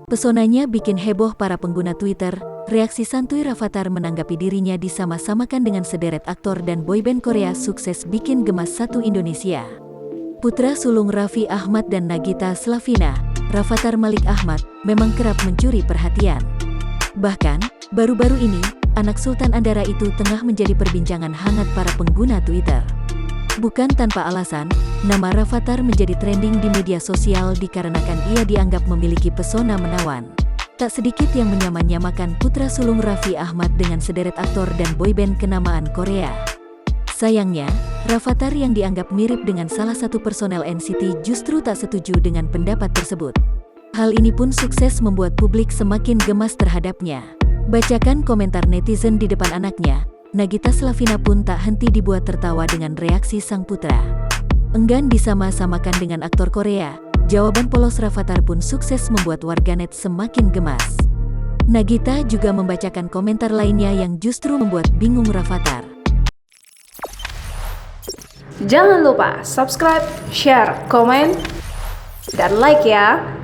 Pesonanya bikin heboh para pengguna Twitter. Reaksi santuy Rafatар menanggapi dirinya disama-samakan dengan sederet aktor dan boyband Korea sukses bikin gemas satu Indonesia. Putra sulung Raffi Ahmad dan Nagita Slavina, Rafatar Malik Ahmad, memang kerap mencuri perhatian. Bahkan, baru-baru ini, anak Sultan Andara itu tengah menjadi perbincangan hangat para pengguna Twitter. Bukan tanpa alasan, nama Rafatar menjadi trending di media sosial dikarenakan ia dianggap memiliki pesona menawan. Tak sedikit yang menyamakan putra sulung Raffi Ahmad dengan sederet aktor dan boyband kenamaan Korea. Sayangnya, Rafatar yang dianggap mirip dengan salah satu personel NCT justru tak setuju dengan pendapat tersebut. Hal ini pun sukses membuat publik semakin gemas terhadapnya. Bacakan komentar netizen di depan anaknya, Nagita Slavina pun tak henti dibuat tertawa dengan reaksi sang putra. Enggan disama-samakan dengan aktor Korea, jawaban polos Rafatar pun sukses membuat warganet semakin gemas. Nagita juga membacakan komentar lainnya yang justru membuat bingung Rafatar. Jangan lupa subscribe, share, komen, dan like ya!